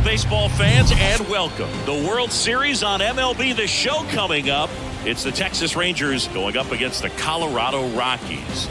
baseball fans, and welcome. The World Series on MLB The Show coming up. It's the Texas Rangers going up against the Colorado Rockies.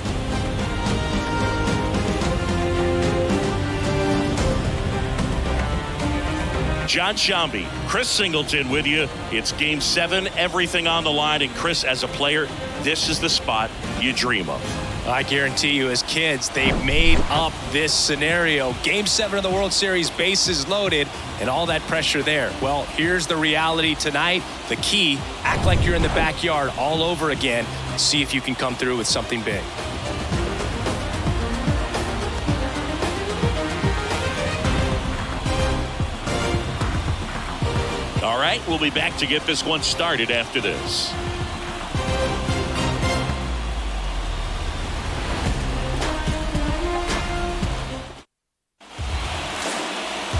John Shambi, Chris Singleton with you. It's Game 7, everything on the line. And Chris, as a player, this is the spot you dream of. I guarantee you, as kids, they made up this scenario. Game 7 of the World Series, bases loaded, and all that pressure there. Well, here's the reality tonight. The key, act like you're in the backyard all over again. See if you can come through with something big. All right, we'll be back to get this one started after this.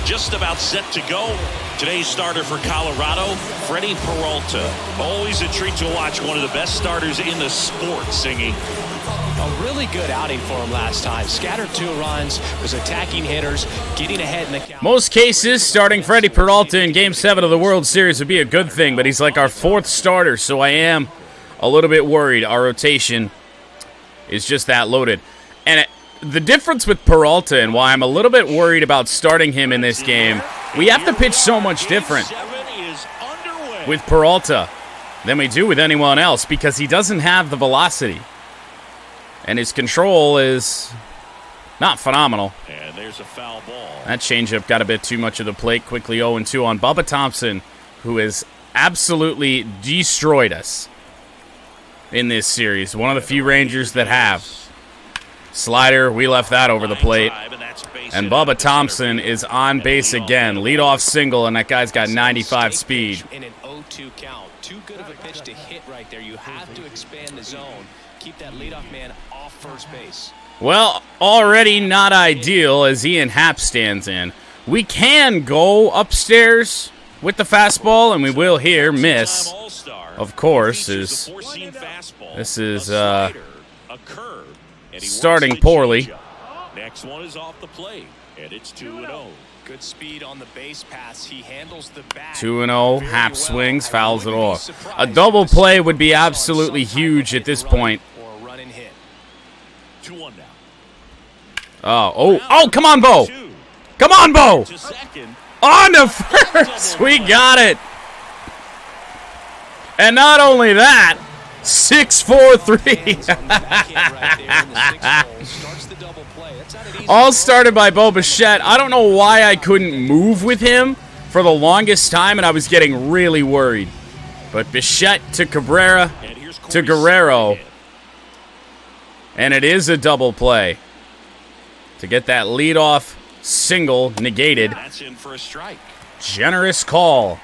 Just about set to go. Today's starter for Colorado, Freddie Peralta. Always a treat to watch one of the best starters in the sport singing. A really good outing for him last time. Scattered 2 runs, was attacking hitters, getting ahead in the count. Most cases, starting Freddie Peralta in Game 7 of the World Series would be a good thing, but he's like our 4th starter, so I am a little bit worried. Our rotation is just that loaded. And the difference with Peralta and why I'm a little bit worried about starting him in this game, we have to pitch so much different with Peralta than we do with anyone else because he doesn't have the velocity. And his control is not phenomenal. And there's a foul ball. That changeup got a bit too much of the plate. Quickly 0-2 on Bubba Thompson, who has absolutely destroyed us in this series. One of the few Rangers that have. Slider, we left that over the plate. And Bubba Thompson is on base again. Leadoff single, and that guy's got 95 speed. In an 0-2 count. Too good of a pitch to hit right there. You have to expand the zone. Keep that leadoff man off first base. Well, already not ideal as Ian Happ stands in. We can go upstairs with the fastball, and we will here miss. Of course, this is starting poorly. Next one is off the plate, and it's 2-0. Good speed on the base pass. He handles the bat. 2-0. Happ swings, fouls it off. A double play would be absolutely huge at this point. 2-1 now. Oh, come on, Bo. Come on, Bo. On to first. We got it. And not only that, 6-4-3. All started by Bo Bichette. I don't know why I couldn't move with him for the longest time, and I was getting really worried. But Bichette to Cabrera to Guerrero. And it is a double play to get that leadoff single negated. That's in for a strike. Generous call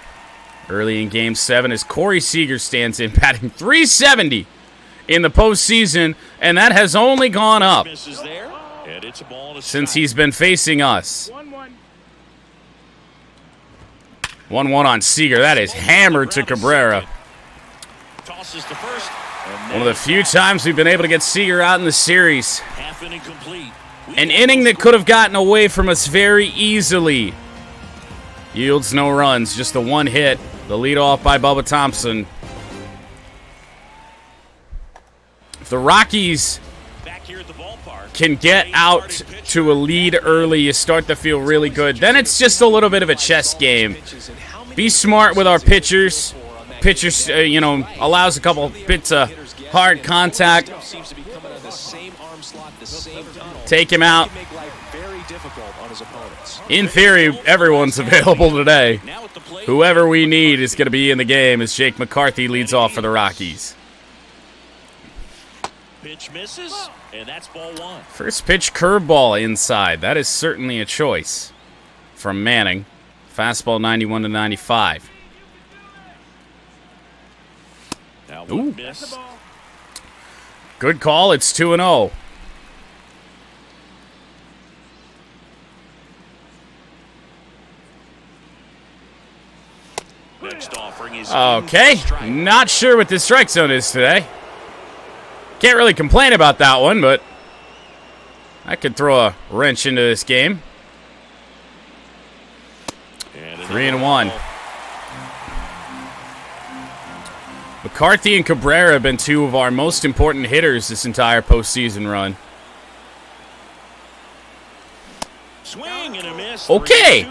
early in Game 7 as Corey Seager stands in, batting .370 in the postseason, and that has only gone up since he's been facing us. 1-1 on Seager. That is hammered to Cabrera. Tosses to first. One of the few times we've been able to get Seager out in the series. Half inning complete. An inning that could have gotten away from us very easily. Yields no runs, just the one hit. The leadoff by Bubba Thompson. If the Rockies can get out to a lead early, you start to feel really good. Then it's just a little bit of a chess game. Be smart with our pitchers. Pitchers, allows a couple bits of hard contact. Take him out. In theory, everyone's available today. Whoever we need is going to be in the game as Jake McCarthy leads off for the Rockies. Pitch misses, and that's ball 1. First pitch curveball inside. That is certainly a choice from Manning. Fastball 91 to 95. Ooh. Good call. It's 2-0. Okay. Not sure what the strike zone is today. Can't really complain about that one, but I could throw a wrench into this game. 3-1. McCarthy and Cabrera have been two of our most important hitters this entire postseason run. Swing and a miss. Okay.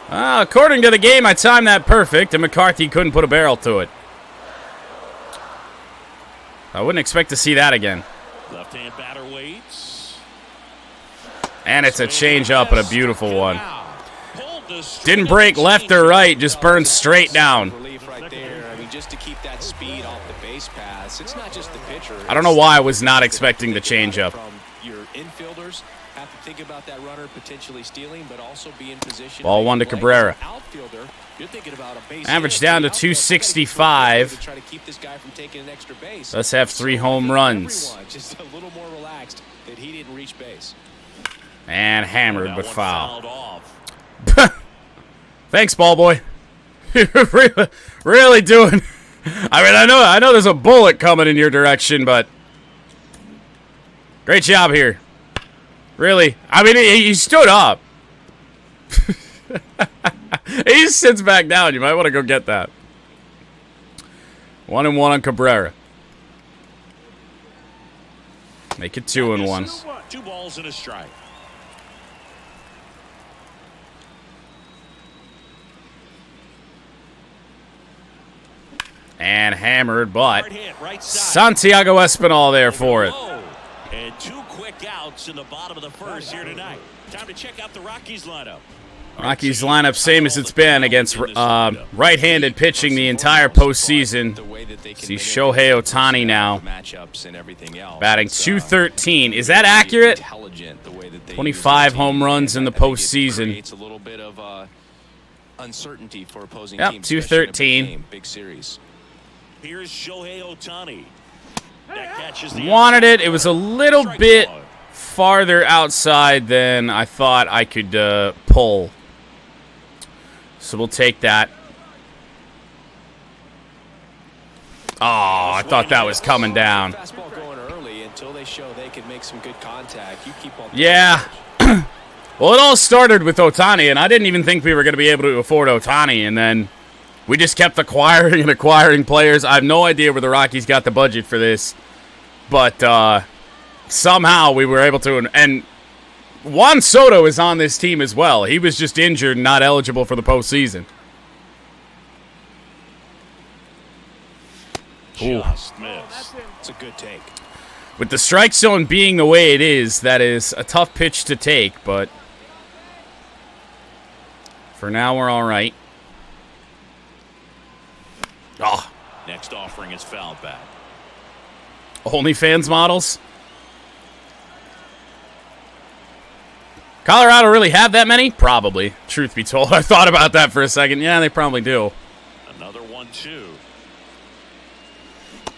According to the game, I timed that perfect, and McCarthy couldn't put a barrel to it. I wouldn't expect to see that again. Left-hand batter waits. And it's a change-up and a beautiful one. Didn't break left or right, just burned straight down. Just to keep that speed off the base paths. It's not just the pitcher. I don't know why I was not expecting the changeup. Your infielders have to think about that runner potentially stealing, but also be in position. Ball one to Cabrera. Average down to 265. Try to keep this guy from taking an extra base. Let's have 3 home runs. Just a little more relaxed that he didn't reach base. And hammered but foul. Thanks, ball boy. really doing. I mean, I know there's a bullet coming in your direction, but great job here. Really, I mean, he stood up. He just sits back down. You might want to go get that. 1-1 on Cabrera. Make it 2-1. 2 balls and a strike. And hammered, but Santiago Espinal there for it. And 2 quick outs in the bottom of the first here tonight. Time to check out the Rockies lineup. Rockies lineup, same as it's been against right-handed pitching the entire postseason. See Shohei Ohtani now, batting .213. Is that accurate? 25 home runs in the postseason. Yep, .213. Here's Shohei Ohtani. Wanted it. It was a little bit farther outside than I thought I could pull. So we'll take that. Oh, I thought that was coming down. Yeah. Well, it all started with Ohtani, and I didn't even think we were going to be able to afford Ohtani, and then we just kept acquiring and acquiring players. I have no idea where the Rockies got the budget for this, but somehow we were able to. And Juan Soto is on this team as well. He was just injured and not eligible for the postseason. Just missed. It's a good take. With the strike zone being the way it is, that is a tough pitch to take, but for now we're all right. Oh. Next offering is fouled back. OnlyFans models? Colorado really have that many? Probably. Truth be told, I thought about that for a second. Yeah, they probably do. Another 1-2.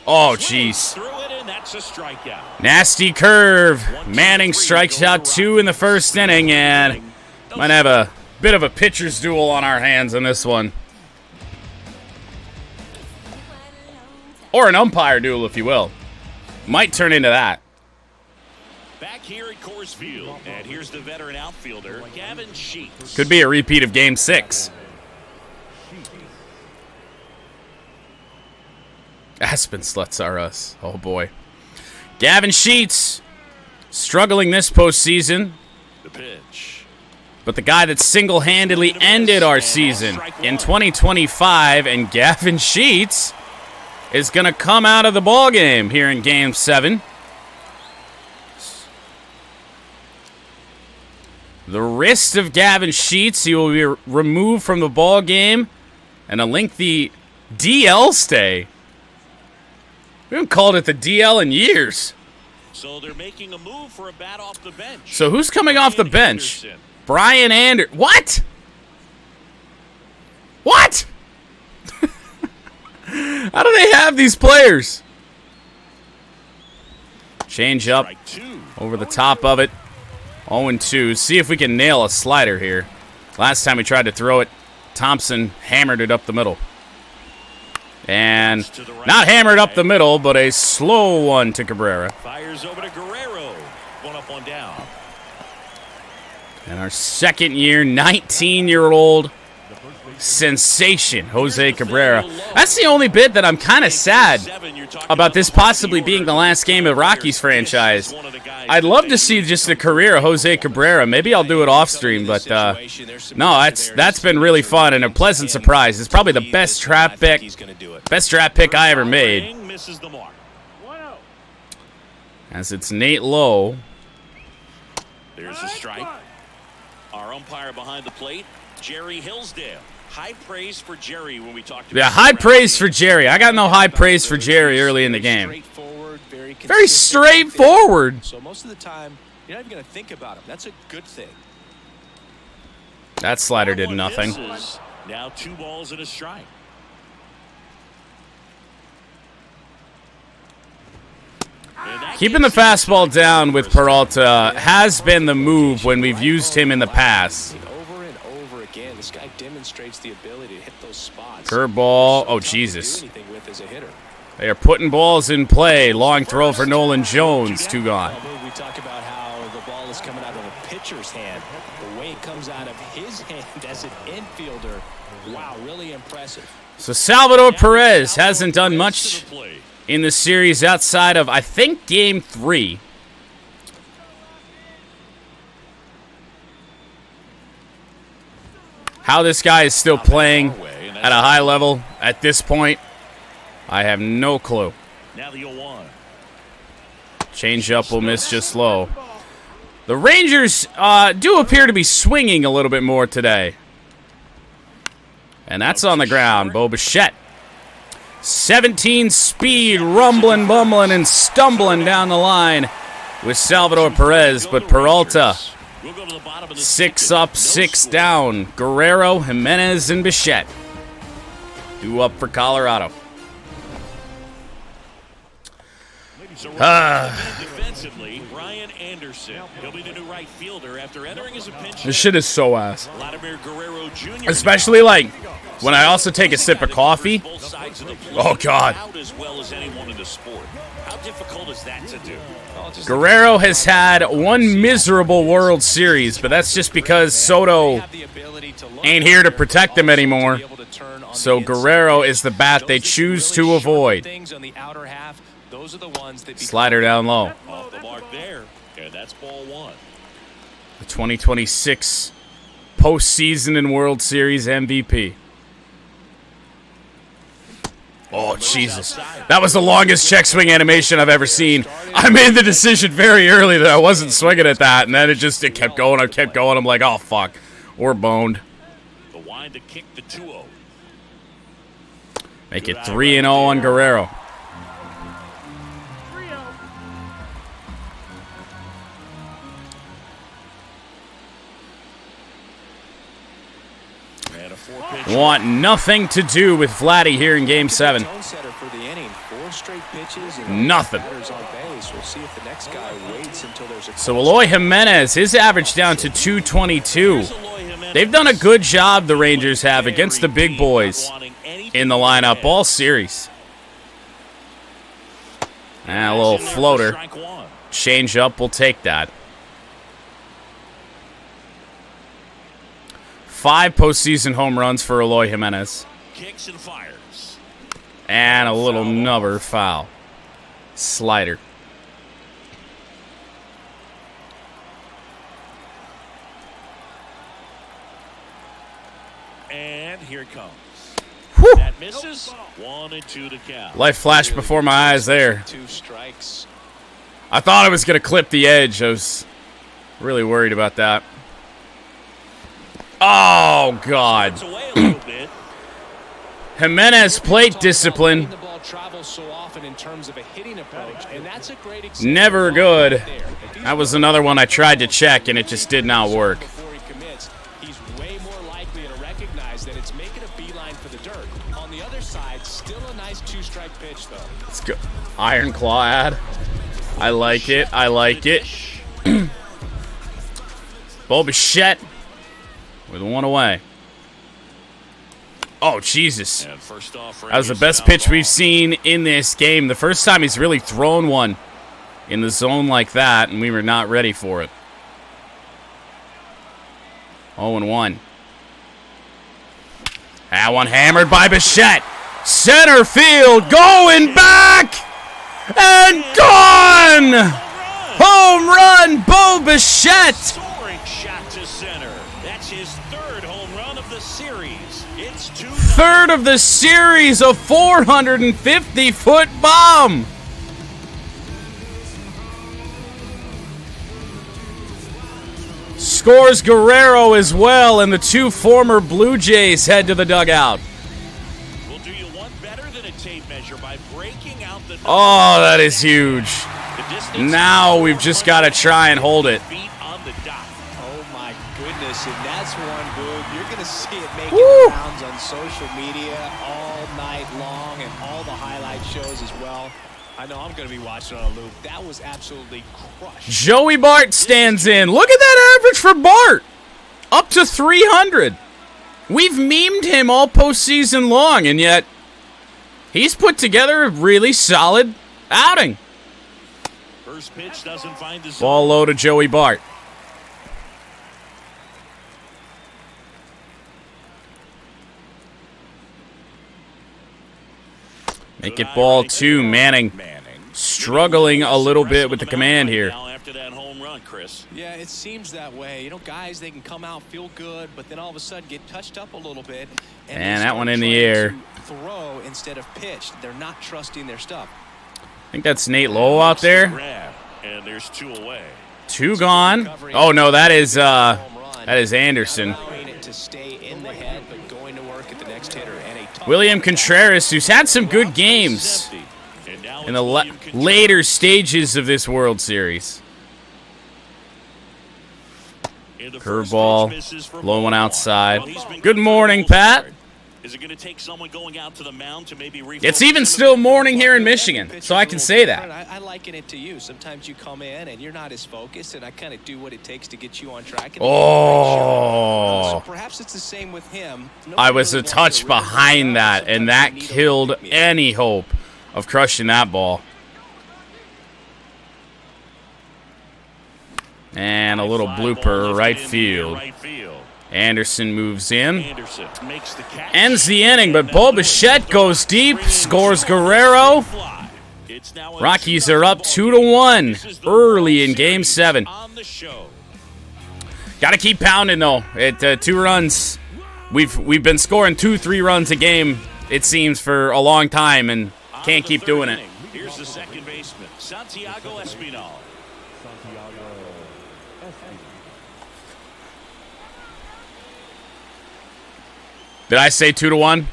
Oh, jeez. That's a strikeout. Nasty curve. Manning strikes out 2 in the first inning, and might have a bit of a pitcher's duel on our hands in this one. Or an umpire duel, if you will. Might turn into that. Back here at Coors Field, and here's the veteran outfielder, Gavin Sheets. Could be a repeat of Game 6. Aspen sluts are us. Oh, boy. Gavin Sheets struggling this postseason. The pitch. But the guy that single-handedly ended our season in 2025, and Gavin Sheets is going to come out of the ballgame here in Game 7. The wrist of Gavin Sheets, he will be removed from the ballgame, and a lengthy DL stay. We haven't called it the DL in years. So they're making a move for a bat off the bench. So who's coming off the bench? Brian Anderson. What? What? How do they have these players? Change up over the top of it. 0-2. See if we can nail a slider here. Last time we tried to throw it, Thompson hammered it up the middle. And not hammered up the middle, but a slow one to Cabrera. Fires over to Guerrero. 1 up, 1 down. And our second year, 19-year-old sensation, Jose Cabrera. That's the only bit that I'm kind of sad about this possibly being the last game of Rockies franchise. I'd love to see just the career of Jose Cabrera. Maybe I'll do it off stream, but no, that's been really fun and a pleasant surprise. It's probably the best draft pick I ever made. As it's Nate Lowe. There's a strike. Our umpire behind the plate, Jerry Hillsdale. High praise for Jerry when we talked about. Yeah, high praise for Jerry. I got no high praise for Jerry early in the game. Very straightforward. So most of the time, you're not even going to think about him. That's a good thing. That slider did nothing. Now 2 balls and a strike. Keeping the fastball down with Peralta has been the move when we've used him in the past. Over and over again, this guy demonstrates the ability to hit those spots. Curveball. Oh, Jesus. They are putting balls in play. Long throw for Nolan Jones. 2 gone. We talk about how the ball is coming out of a pitcher's hand. The way it comes out of his hand as an infielder. Wow, really impressive. So Salvador Perez hasn't done much in the series outside of, I think, Game 3. How this guy is still playing at a high level at this point, I have no clue. Now the 0-1. Changeup will miss just low. The Rangers do appear to be swinging a little bit more today. And that's on the ground. Bo Bichette. 17 speed, rumbling, bumbling, and stumbling down the line with Salvador Perez. But Peralta, 6 up, 6 down. Guerrero, Jimenez, and Bichette. 2 up for Colorado. Defensively, Ryan Anderson. He'll be the new right fielder after entering as a pinch. This shit is so ass. Vladimir Guerrero Jr. Especially like when I also take a sip of coffee. Oh God. As well as anyone in the sport. How difficult is that to do? Guerrero has had 1 miserable World Series, but that's just because Soto ain't here to protect him anymore. So Guerrero is the bat they choose to avoid. Slider down low. Off the mark there, and that's ball 1. The 2026 postseason and World Series MVP. Oh, Jesus. That was the longest check swing animation I've ever seen. I made the decision very early that I wasn't swinging at that, and then it kept going. I kept going. I'm like, oh, fuck. We're boned. The wind to kick the 2-0. Make it 3-0 on Guerrero. Want nothing to do with Vladdy here in Game 7. Nothing. So Eloy Jimenez, his average down to 222. They've done a good job, the Rangers have, against the big boys in the lineup all series. And a little floater. Change up, we'll take that. 5 postseason home runs for Eloy Jimenez. Kicks and fires. And a little nubber foul. Slider. And here it comes. Whew. That misses. 1 and 2 to count. Life flashed before my eyes there. 2 strikes. I thought I was going to clip the edge. I was really worried about that. Oh, God. Jimenez plate discipline. Never good. That was another one I tried to check, and it just did not work. He's way more likely to recognize that it's making a beeline for the dirt. On the other side, still a nice 2-strike pitch, though. Let's go. Iron Claw ad. I like it. I like it. Bo Bichette with 1 away. Oh, Jesus. That was the best pitch we've seen in this game. The first time he's really thrown one in the zone like that, and we were not ready for it. 0-1. That one hammered by Bichette. Center field, going back and gone. Home run, Bo Bichette. Soaring shot to center. That's his third home run of the series. It's 2-0. Third of the series, a 450-foot bomb. Scores Guerrero as well, and the two former Blue Jays head to the dugout. We'll do you one better than a tape measure by breaking out the. Oh, that is huge. Now we've just got to try and hold it. Feet on the dot. Oh my goodness, and that's one, Boog. You're going to see it making Woo! rounds on social media all night long and all the highlight shows as well. I know I'm going to be watching on a loop. That was absolutely crushed. Joey Bart stands in. Look at that average for Bart. Up to 300. We've memed him all postseason long, and yet he's put together a really solid outing. First pitch doesn't find the zone. Ball low to Joey Bart. Make it ball two. Manning struggling a little bit with the command here. After that home run, Chris. Yeah, it seems that way. You know, guys, they can come out, feel good, but then all of a sudden get touched up a little bit. And that one in the air. Throw instead of pitch. They're not trusting their stuff. I think that's Nate Lowe out there. And there's two away. Two gone. Oh no, that is Anderson. To stay in the head, but going to work at the next hitter. And a William Contreras, who's had some good games in the later stages of this World Series. Curveball, low one outside. Good morning, Pat. Is it going to take someone going out to the mound to maybe refocus? It's even still morning here in Michigan, so I can say that. I liken it to you. Sometimes you come in and you're not as focused, and I kind of do what it takes to get you on track. Oh. So perhaps it's the same with him. I was a touch behind that, and that killed any hope of crushing that ball. And a little blooper right field. Anderson moves in. Ends the inning, but Bo Bichette goes deep, scores Guerrero. Rockies are up 2-1 early in Game 7. Got to keep pounding, though. At 2 runs. We've been scoring 2-3 runs a game, it seems, for a long time, and can't keep doing it. Here's the second baseman, Santiago Espinal. Did I say 2-1?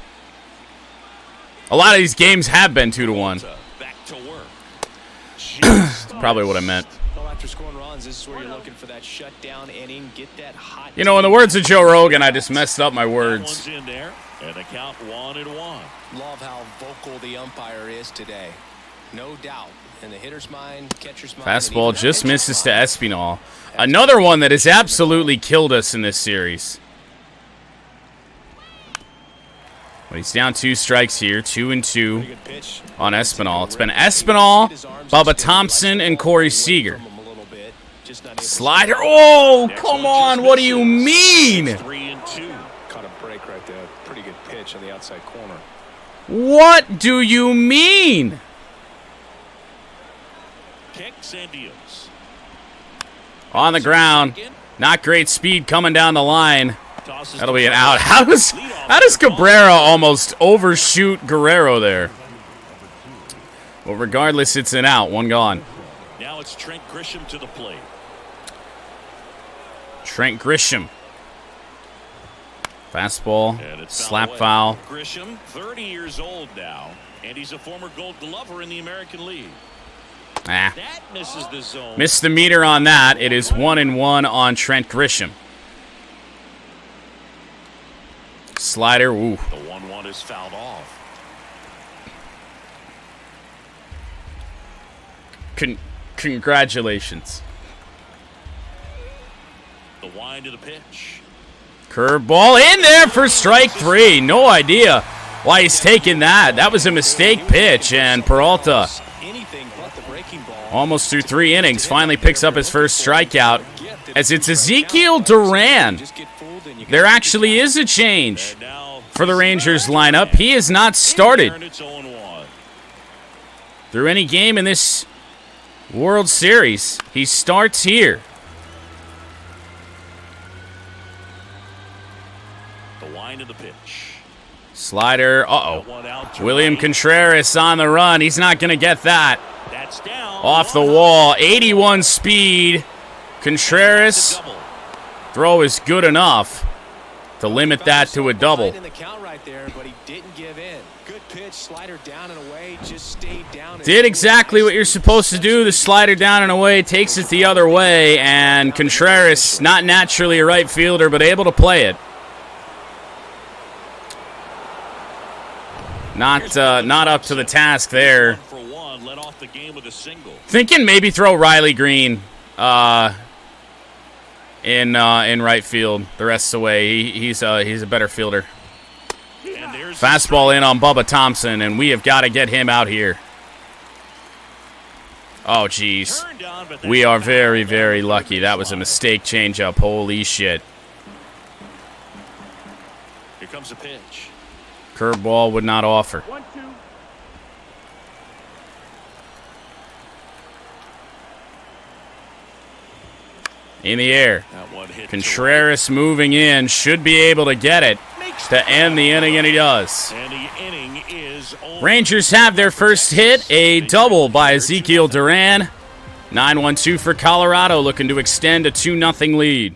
A lot of these games have been 2-1. Back to work. That's probably what I meant. Well, after scoring runs, this is where you're looking for that shutdown inning. Get that hot. You know, in the words of Joe Rogan, I just messed up my words. In there, and the count 1-1. Love how vocal the umpire is today. No doubt. In the hitter's mind, catcher's mind. Fastball just misses to Espinal. Another one that has absolutely killed us in this series. Well, he's down 2 strikes here, 2-2 on Espinal. It's been Espinal, Bubba Thompson, and Corey Seager. Slider. Oh, come on. What do you mean? 3-2. Caught a break right there. Pretty good pitch on the outside corner. What do you mean? Kicks and deals. On the ground. Not great speed coming down the line. That'll be an out. How does Cabrera almost overshoot Guerrero there? Well, regardless, it's an out. 1 gone. Now it's Trent Grisham to the plate. Trent Grisham. Fastball. Slap foul. Grisham, 30 years old now, and he's a former Gold Glover in the American League. Ah. That misses the zone. Missed the meter on that. It is 1-1 on Trent Grisham. Slider, ooh. The 1-1 is fouled off. Congratulations. The wind to the pitch. Curveball in there for strike 3. No idea why he's taking that. That was a mistake pitch, and Peralta, almost through 3 innings, finally picks up his first strikeout, as it's Ezekiel Duran there actually is a change for the Rangers lineup. He has not started through any game in this World Series. He starts here. The wind of the pitch. Slider. William Contreras on the run. He's not going to get that. That's down. Off the wall. 81 speed. Contreras. Throw is good enough to limit that to a double. Did exactly what you're supposed to do. The slider down and away takes it the other way, and Contreras, not naturally a right fielder, but able to play it. Not up to the task there. Thinking maybe throw Riley Green in right field the rest of the way. He's a better fielder. Fastball in on Bubba Thompson, and we have got to get him out here. Oh, jeez. We are very, very lucky. That was a mistake changeup. Holy shit. Here comes a pitch. Curveball would not offer. 1-2. In the air. Contreras moving in. Should be able to get it to end the inning, and he does. Rangers have their first hit, a double by Ezekiel Duran. 9-1-2 for Colorado, looking to extend a 2-0 lead.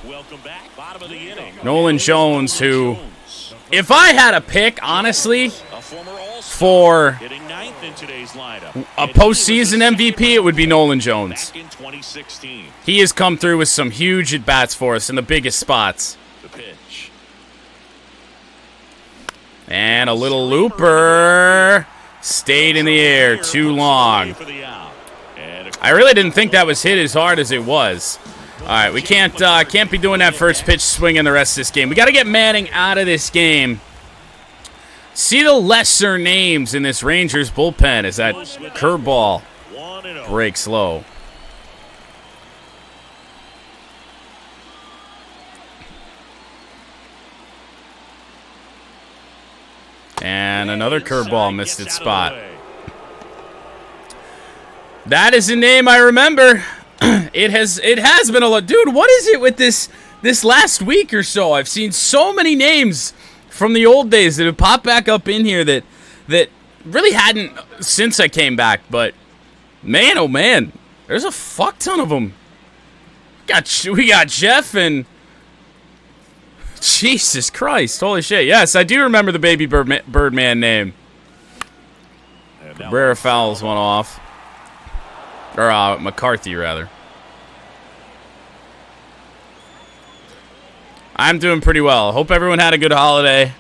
Welcome back. Bottom of the inning. Nolan Jones, who, if I had a pick, honestly, for a postseason MVP, it would be Nolan Jones. He has come through with some huge at-bats for us in the biggest spots. And a little looper. Stayed in the air too long. I really didn't think that was hit as hard as it was. All right, we can't be doing that first pitch swing in the rest of this game. We got to get Manning out of this game. See the lesser names in this Rangers bullpen as that curveball breaks low. And another curveball missed its spot. That is a name I remember. It has been a lot. Dude, what is it with this last week or so? I've seen so many names from the old days that have popped back up in here that really hadn't since I came back. But man, oh man, there's a fuck ton of them. We got Jeff and Jesus Christ, holy shit. Yes, I do remember the baby Birdman name. Cabrera fouls one off. Or McCarthy, rather. I'm doing pretty well. Hope everyone had a good holiday.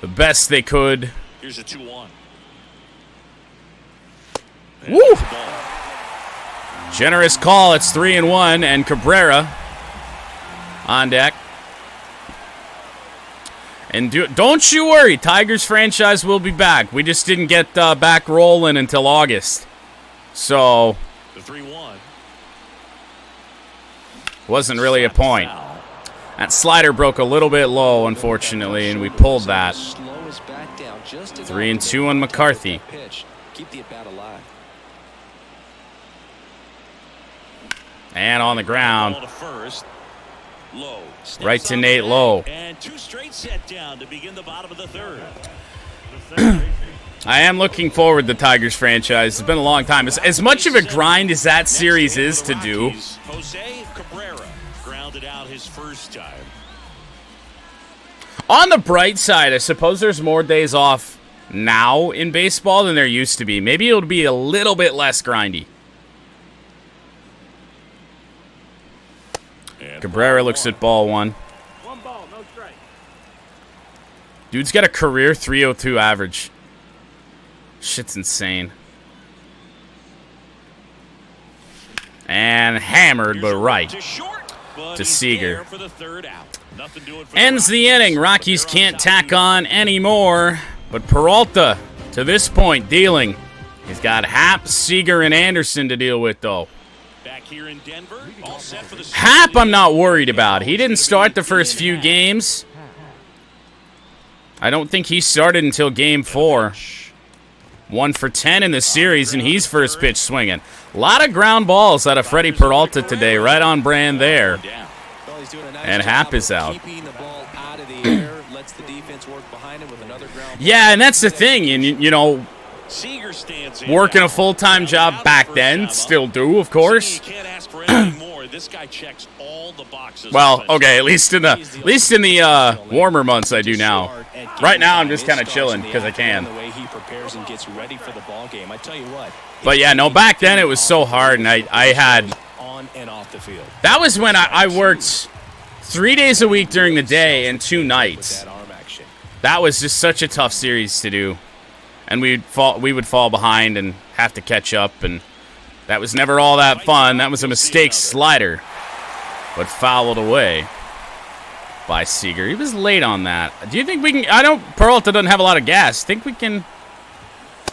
The best they could. Here's a 2-1. Woo! Generous call. It's 3-1, and Cabrera on deck. And don't you worry, Tigers franchise will be back. We just didn't get back rolling until August. So, the 3-1. Wasn't really a point. That slider broke a little bit low, unfortunately, and we pulled that. 3-2 on McCarthy. And on the ground. Right to Nate Lowe. And two straight set down to begin the bottom of the third. I am looking forward to the Tigers franchise. It's been a long time. As much of a grind as that series is to do. Jose Cabrera grounded out his first time. On the bright side, I suppose there's more days off now in baseball than there used to be. Maybe it'll be a little bit less grindy. Cabrera looks at ball one. One ball, no strike. Dude's got a career 302 average. Shit's insane. And hammered, but right to Seager. Ends the inning. Rockies can't tack on anymore. But Peralta, to this point, dealing. He's got Happ, Seager, and Anderson to deal with, though. Back here in Denver. All set for the Happ, I'm not worried about. He didn't start the first few games. I don't think he started until Game 4. 1 for 10 in the series, and he's first pitch swinging. A lot of ground balls out of Freddie Peralta today, right on brand there. And Happ is out. Yeah, and that's the thing, and you know, working a full-time job back then, still do, of course. Well, okay, at least in the warmer months I do now. Right now I'm just kind of chilling because I can. But yeah, no, back then it was so hard, and I had. That was when I worked 3 days a week during the day and 2 nights. That was just such a tough series to do, and we would fall behind and have to catch up, and that was never all that fun. That was a mistake slider, but fouled away by Seager. He was late on that. Do you think we can? I know Peralta doesn't have a lot of gas. Think we can?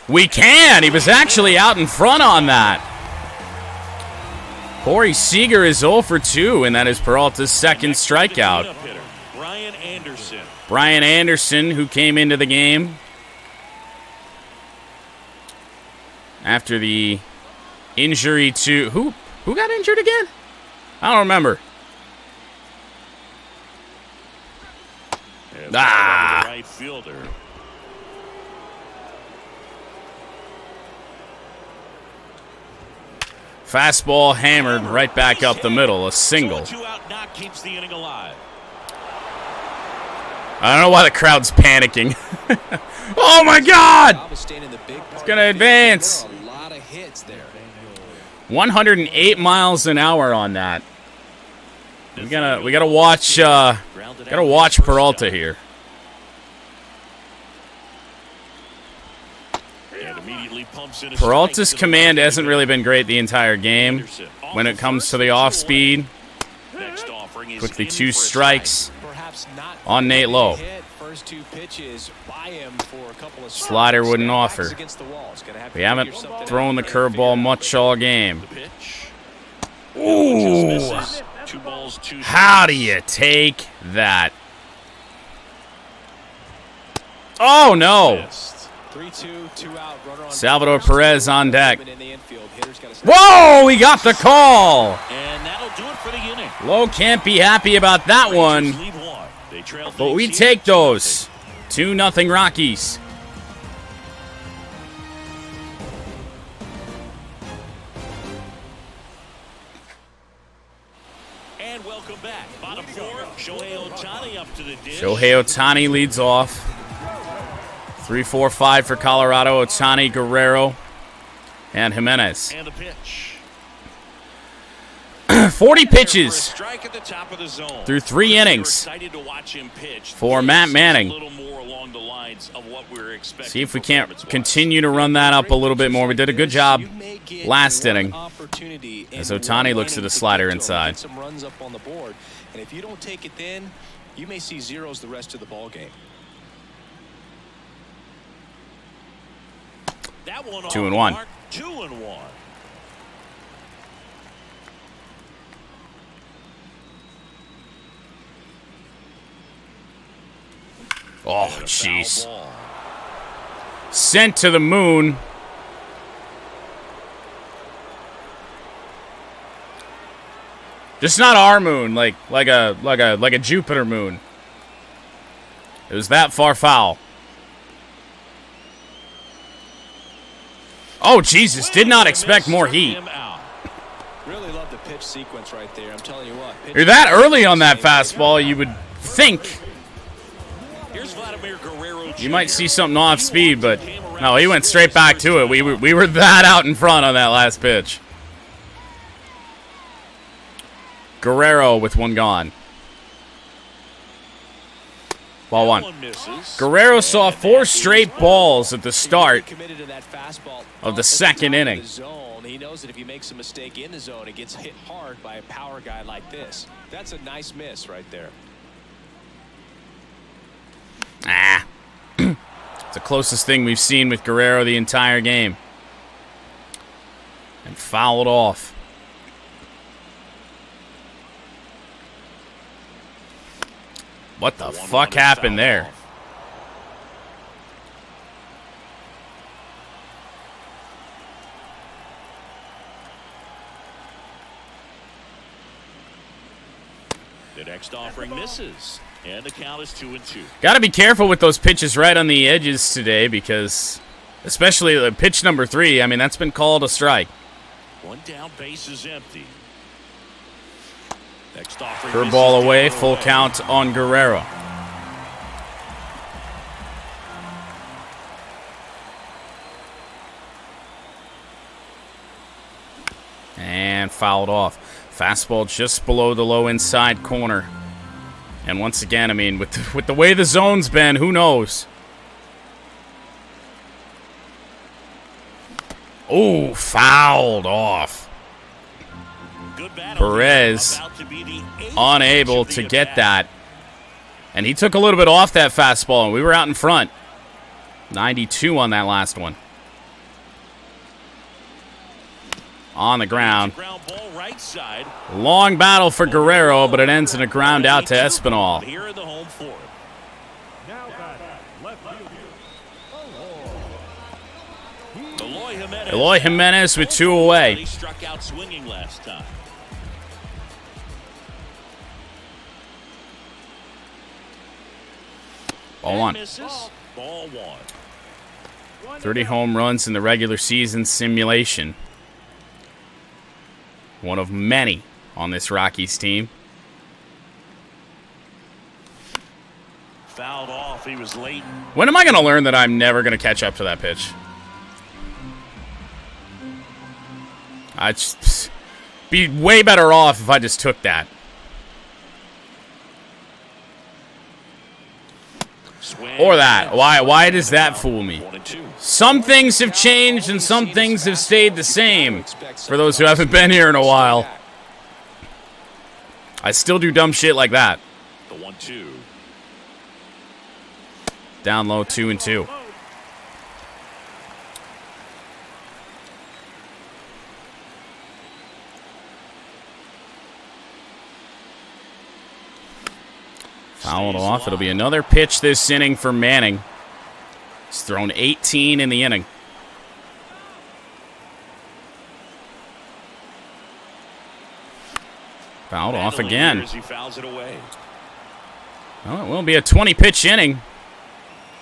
We can. He was actually out in front on that. Corey Seager is 0 for 2, and that is Peralta's second strikeout. Brian Anderson, who came into the game after the injury to who got injured again? I don't remember. Right fielder. Fastball hammered right back up the middle, a single. Keeps the inning alive. I don't know why the crowd's panicking. Oh my God! It's gonna advance. 108 miles an hour on that. We gotta watch Peralta here. Peralta's command hasn't really been great the entire game when it comes to the off speed. Quickly 2 strikes on Nate Lowe. Slider wouldn't offer. We haven't thrown the curveball much all game. Ooh! How do you take that? Oh no! Salvador Perez on deck. Whoa! He got the call! Lowe can't be happy about that one. But we take those. 2-0 Rockies. And welcome back. Bottom 4, Shohei Ohtani up to the dish. Shohei Ohtani leads off. 3-4-5 for Colorado. Ohtani, Guerrero, and Jimenez. And the pitch. 40 pitches through 3 innings for Matt Manning. See if we can't continue to run that up a little bit more. We did a good job last inning as Ohtani looks at the slider inside. And if you don't take it then, you may see zeros the rest of the ball game. 2-1. 2-1. Oh, jeez. Sent to the moon. Just not our moon, like a Jupiter moon. It was that far foul. Oh, Jesus, did not expect more heat. Really love the pitch sequence right there. I'm telling you what. You're that early on that fastball, you would think you might see something off speed, but no, he went straight back to it. We were that out in front on that last pitch. Guerrero with 1 gone. Ball 1. Guerrero saw 4 straight balls at the start of the second inning. He knows that if he makes a mistake in the zone, it gets hit hard by a power guy like this. That's a nice miss right there. It's the closest thing we've seen with Guerrero the entire game. And fouled off. What the fuck happened there? The next offering misses, and the count is 2-2. Got to be careful with those pitches right on the edges today because, especially the pitch number 3, I mean, that's been called a strike. One down, base is empty. Next offering Curveball away, full count on Guerrero. And fouled off. Fastball just below the low inside corner. And once again, I mean, with the way the zone's been, who knows? Oh, fouled off. Perez unable to get that. And he took a little bit off that fastball, and we were out in front. 92 on that last one. On the ground. Long battle for Guerrero, but it ends in a ground out to Espinal. Here in the home fourth. Eloy Jimenez with 2 away. He struck out swinging last time. Ball 1. Ball 1. 30 home runs in the regular season simulation. One of many on this Rockies team. Fouled off. He was late. When am I going to learn that I'm never going to catch up to that pitch? I'd just be way better off if I just took that. Or that. Why does that fool me? Some things have changed and some things have stayed the same. For those who haven't been here in a while. I still do dumb shit like that. The 1-2. Down low, 2-2. Fouled off. It'll be another pitch this inning for Manning. He's thrown 18 in the inning. Fouled off again. He fouls it away. Well, it will be a 20-pitch inning.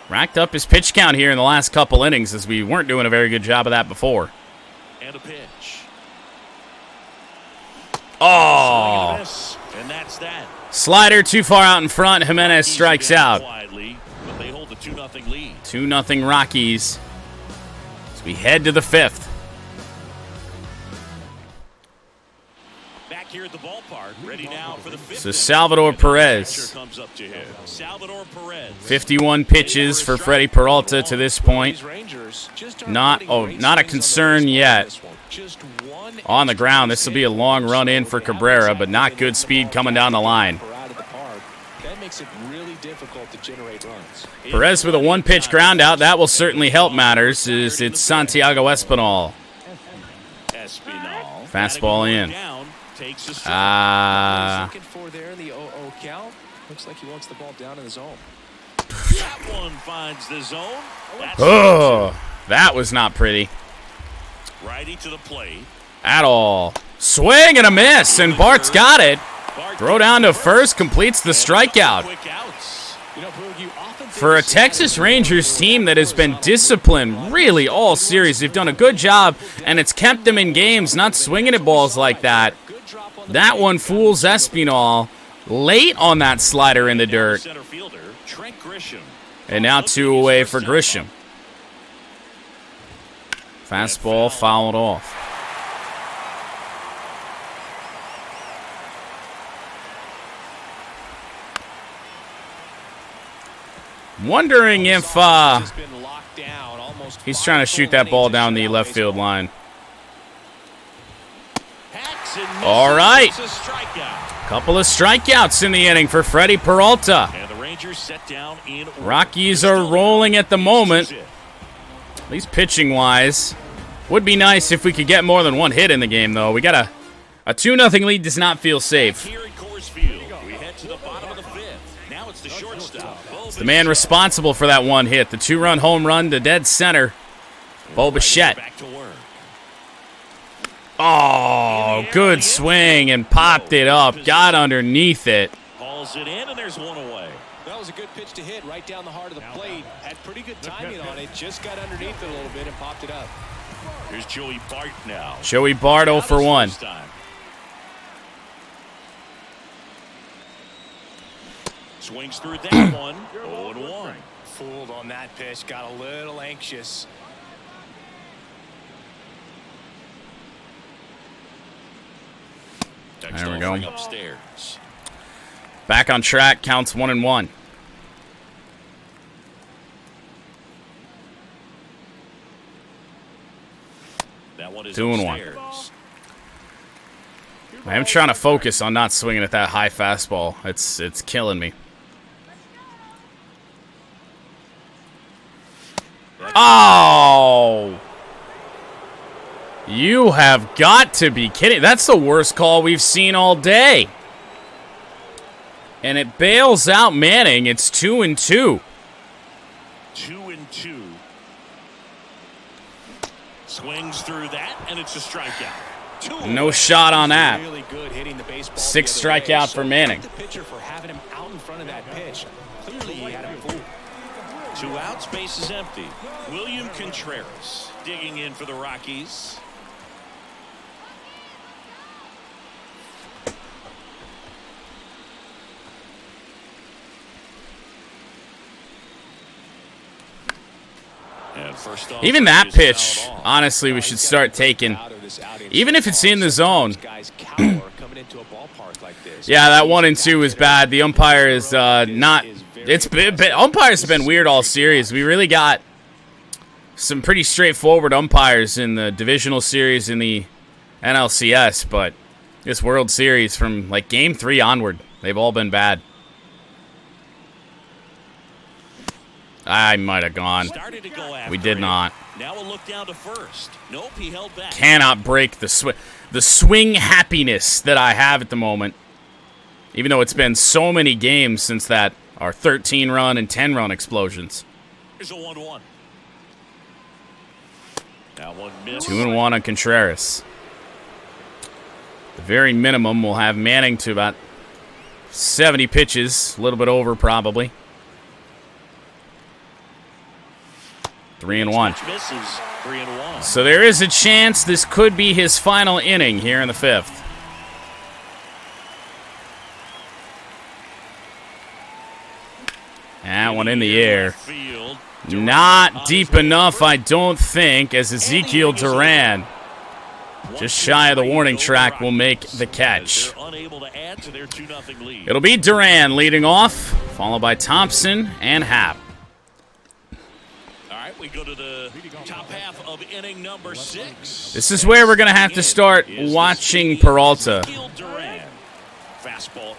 Racked up his pitch count here in the last couple innings as we weren't doing a very good job of that before. And a pitch. Oh! And that's that. Slider too far out in front. Jimenez strikes out. Quietly, but they hold a 2-0 lead. 2-0 Rockies as we head to the 5th. Back here at the ballpark, ready now for the 5th. So Salvador Perez. Comes up to him. Salvador Perez. 51 pitches for Freddie Peralta to this point. Not a concern yet. On the ground, this will be a long run in for Cabrera, but not good speed coming down the line. Perez with a 1-pitch ground out. That will certainly help matters. It's Santiago Espinal. Fastball in. Looks like he wants the ball down in the zone. That one finds the zone. Oh, that was not pretty. Righty to the plate. At all. Swing and a miss, and Bart's got it. Throw down to first, completes the strikeout. For a Texas Rangers team that has been disciplined really all series, they've done a good job, and it's kept them in games, not swinging at balls like that. That one fools Espinal late on that slider in the dirt. And now 2 away for Grisham. Fastball fouled off. Wondering if he's trying to shoot that ball down the left field line. All right. Couple of strikeouts in the inning for Freddie Peralta. Rockies are rolling at the moment. At least pitching-wise. Would be nice if we could get more than 1 hit in the game, though. We got a 2-0 lead does not feel safe. Here at Coors Field, we head to the bottom of the 5th. Now it's the It's the man responsible for that one hit. The 2-run home run to dead center. Bo Bichette. Oh, good swing and popped it up. Got underneath it. Hauls it in, and there's one away. That was a good pitch to hit right down the heart of the plate. Had pretty good timing on it. Just got underneath it a little bit and popped it up. Here's Joey Bart now. Joey Bart 0 for 1. Swings through that one. 0-1. Fooled on that pitch. Got a little anxious. There we go. Upstairs. Back on track. Counts 1-1. That one is 2-1. I am trying to focus on not swinging at that high fastball. It's killing me. Oh! You have got to be kidding. That's the worst call we've seen all day. And it bails out Manning. It's 2-2. 2-2. Swings through that, and it's a strikeout. No shot on that. Really good hitting the baseball 6 strikeout for Manning. The pitcher for having him out in front of that pitch. Clearly he had him fooled. 2 outs, base is empty. William Contreras digging in for the Rockies. Even that pitch, honestly, we should start taking. Even if it's in the zone. Yeah, that 1-2 is bad. The umpire is not. Umpires have been weird all series. We really got some pretty straightforward umpires in the divisional series in the NLCS, but this World Series from like Game 3 onward, they've all been bad. I might have gone. We did not. Now a look down to first. Nope, he held back. Cannot break the swing happiness that I have at the moment. Even though it's been so many games since that our 13-run and 10-run explosions. Here's a 1-1. Now 1 miss. 2-1 on Contreras. The very minimum will have Manning to about 70 pitches, a little bit over probably. 3-1. Misses. 3-1. So there is a chance this could be his final inning here in the 5th. That one in the air. Not deep enough, I don't think, as Ezekiel Duran, just shy of the warning track, will make the catch. It'll be Duran leading off, followed by Thompson and Happ. We go to the top half of inning number 6. This is where we're going to have to start watching Peralta.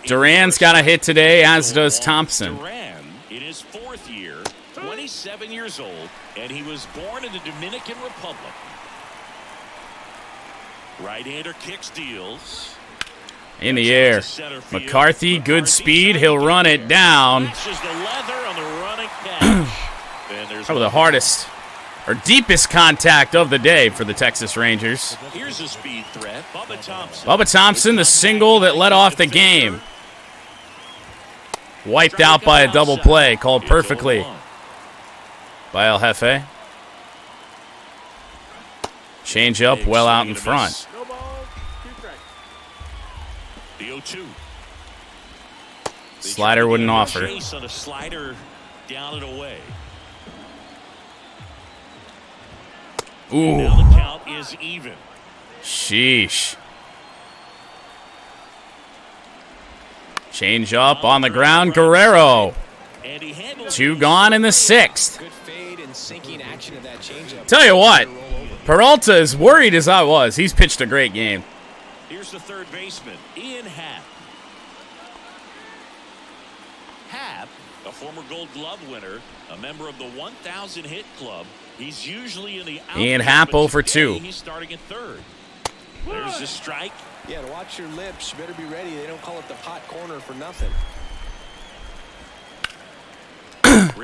Duran's got a hit today, as does Thompson. Duran in his 4th year, 27 years old, and he was born in the Dominican Republic. Right-hander kicks, deals. In the air. McCarthy, good speed. He'll run it down. Probably the hardest or deepest contact of the day for the Texas Rangers. Here's a speed threat. Bubba Thompson. Bubba Thompson, the single that led off the game. Wiped out by a double play called perfectly by El Jefe. Change up well out in front. The 0-2. Slider wouldn't offer. On a slider down and away. Ooh. Now the count is even. Sheesh. Change up on the ground. Guerrero. 2 gone in the 6th. Tell you what, Peralta, as worried as I was, he's pitched a great game. Here's the third baseman, Ian Happ. Happ, a former Gold Glove winner, a member of the 1,000 hit club. He's usually in the outfield. Ian Happ 0 for 2. He's starting at third. There's the strike. Yeah, to watch your lips. You better be ready. They don't call it the pot corner for nothing.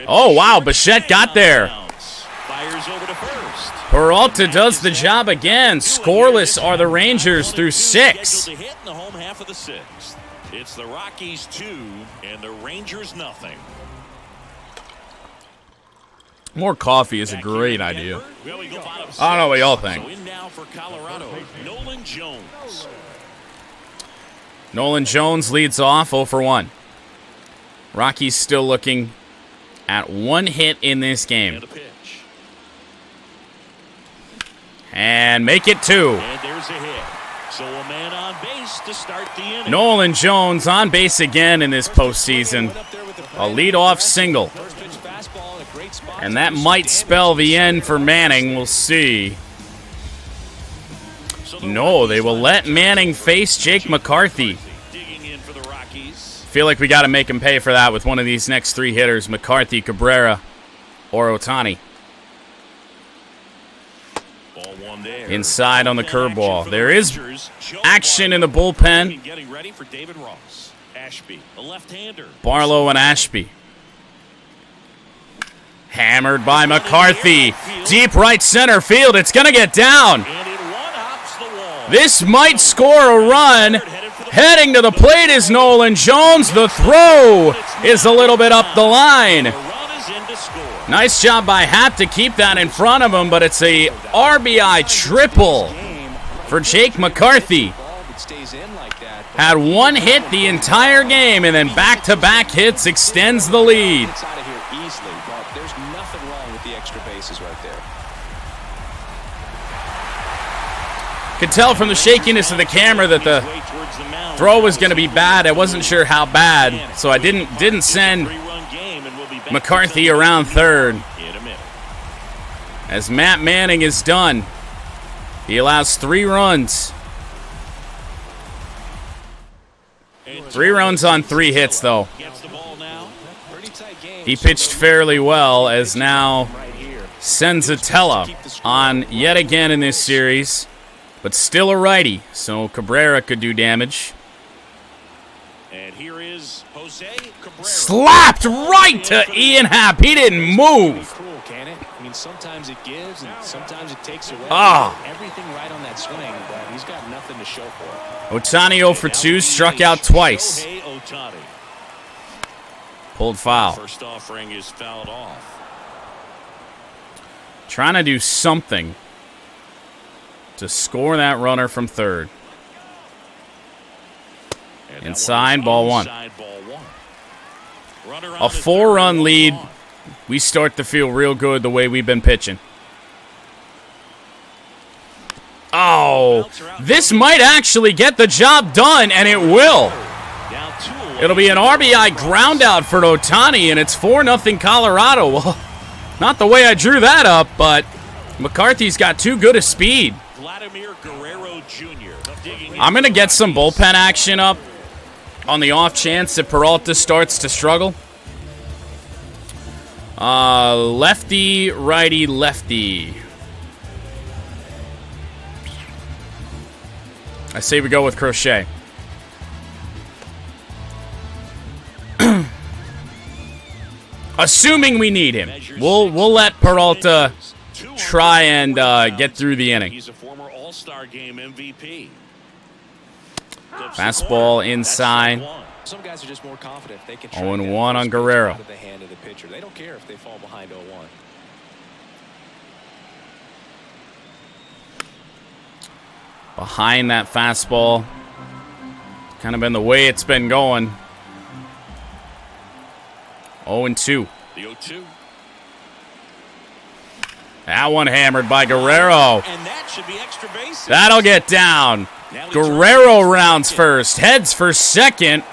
Oh, wow, Bichette got there. Fires over to first. Peralta does the job again. Scoreless are the Rangers through 6. Scheduled to hit in the home half of the 6th. It's the Rockies 2 and the Rangers nothing. More coffee is a great idea. I don't know what y'all think. So in now for Colorado, Nolan Jones. Nolan Jones leads off 0 for 1. Rockies still looking at 1 hit in this game. And a pitch. And make it 2. And there's a hit. So a man on base to start the inning. Nolan Jones on base again in this postseason. A leadoff single. And that might spell the end for Manning. We'll see. No, they will let Manning face Jake McCarthy. Digging in for the Rockies. Feel like we got to make him pay for that with one of these next 3 hitters, McCarthy, Cabrera, or Ohtani. Ball one there. Inside on the curveball. There is action in the bullpen. Getting ready for David Ross. Ashby, a left-hander. Barlow and Ashby. Hammered by McCarthy. Deep right center field. It's going to get down. And it one-hops the wall. This might score a run. Heading to the plate is Nolan Jones. The throw is a little bit up the line. The run is in to score. Nice job by Happ to keep that in front of him, but it's a RBI triple for Jake McCarthy. Had 1 hit the entire game, and then back-to-back hits extends the lead. It's out of here easily, but there's nothing wrong with the extra bases right there. Could tell from the shakiness of the camera that the throw was going to be bad. I wasn't sure how bad, so I didn't send McCarthy around third. As Matt Manning is done, he allows 3 runs. 3 runs on 3 hits, though. He pitched fairly well, as now Senzatella on yet again in this series, but still a righty, so Cabrera could do damage. And here is Jose Cabrera. Slapped right to Ian Happ. He didn't move. Cool, can it? I mean, sometimes it gives and sometimes it takes away. Everything right on that swing, but he's got nothing to show for it. Ohtani 0 for 2, struck out twice. Shohei Ohtani. Pulled foul. First offering is fouled off. Trying to do something to score that runner from third. And Inside, ball 1. Inside, ball 1. Runner on A the 4-run third, lead. ball We start to feel real good the way we've been pitching. Oh, this might actually get the job done, and it will. down 2 away. It'll be an RBI ground out for Ohtani, and it's 4-0 Colorado. Well, not the way I drew that up, but McCarthy's got too good a speed. Vladimir Guerrero Jr. digging in. I'm going to get some bullpen action up on the off chance that Peralta starts to struggle. Lefty, righty, lefty. I say we go with Crochet. Assuming we need him. We'll let Peralta try and get through the inning. He's a former All-Star Game MVP. Fastball inside. Some guys are just more confident if they can 0-1 on Guerrero. out of the hand of the pitcher. They don't care if they fall behind 0-1. Behind that fastball. Kind of been the way it's been going. 0-2. The 0-2. That one hammered by Guerrero. And that should be extra bases. That'll get down. Guerrero rounds first. Heads for second.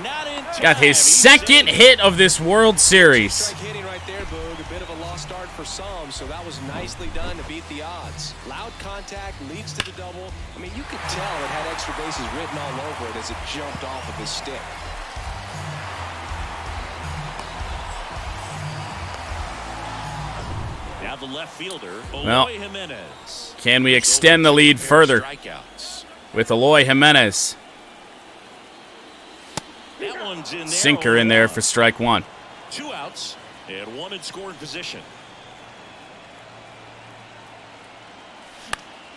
Not in time. Got his He's second in. hit of this World Series. Strike hitting right there, Boog. A bit of a lost start for some, so that was nicely done to beat the odds. Loud contact leads to the double. I mean, you could tell it had extra bases written all over it as it jumped off of his stick. Now the left fielder, Well, Eloy Jimenez. Can we extend the lead further Strikeouts. with Eloy Jimenez? That one's in there. Sinker in there for strike 1. 2 outs. And one in scoring position.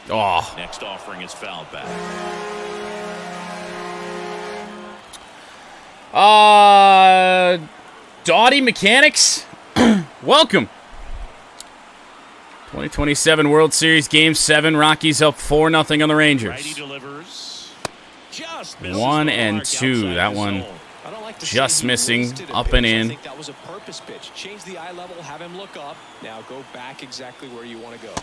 Oh. Next offering is fouled back. Doughty Mechanics, welcome. 2027 World Series Game 7. Rockies up 4-0 on the Rangers. Righty delivers. Just 1 and 2. That one just missing, up and in. I think that was a purpose pitch. Change the eye level, have him look up. Now go back exactly where you want to go.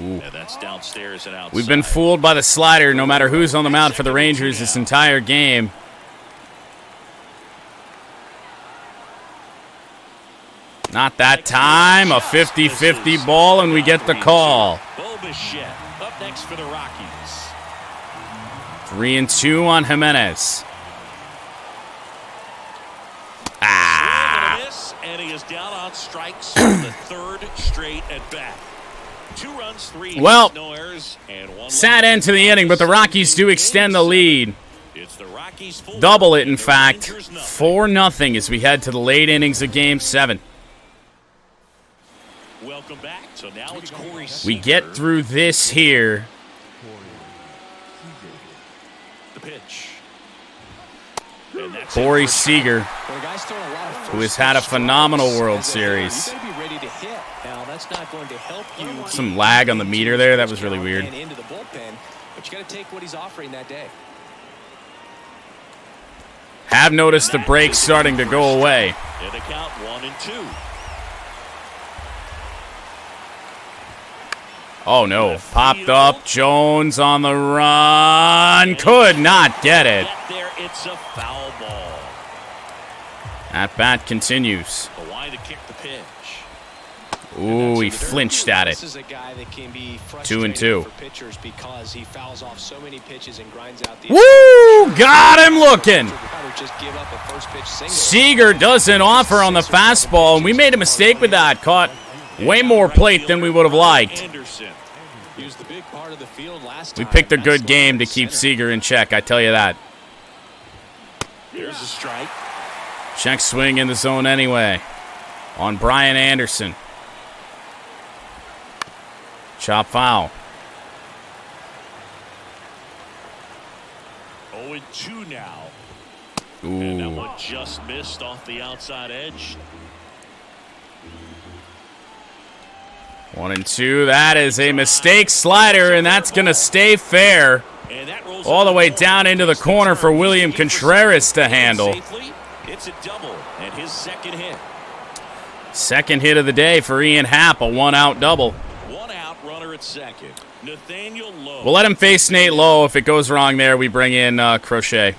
Ooh. Yeah, that's downstairs and outside. We've been fooled by the slider no matter who's on the mound for the Rangers this entire game. Not that time. A 50-50 ball, and we get the call. Up next for the Rockies. 3-2 on Jimenez. And he is down on strikes for the third straight at bat. 2 runs, 3 well, no errors, and 1 sad end to the inning, but the Rockies do extend the lead. It's the Rockies Double it, in fact. 4-0 as we head to the late innings of Game 7. Welcome back. So now it's Corey Seager. We get through this here. The pitch. Corey Seager, who has had a phenomenal World Series. Some lag on the meter there. That was really weird. Have noticed the break starting to go away. And the count 1-2. Oh no, popped up. Jones on the run. Could not get it. There, it's a foul ball. At bat continues. The line to kick the pitch. Ooh, he flinched at it. 2-2. Because he fouls off so many pitches and grinds out the Woo! Got him looking. Seager doesn't offer on the fastball, and we made a mistake with that. Caught way more plate than we would have liked. We picked a good game to keep Seager in check, I tell you that. Here's a strike. Check swing in the zone anyway. On Brian Anderson. Chop foul. 0-2 now. Ooh. And that one just missed off the outside edge. 1-2. That is a mistake slider, and that's going to stay fair. All the way down into the corner for William Contreras to handle. It's a double and his second hit. Second hit of the day for Ian Happ, a 1-out double. 1 out, runner at second. Nathaniel Lowe. We'll let him face Nate Lowe. If it goes wrong there, we bring in Crochet.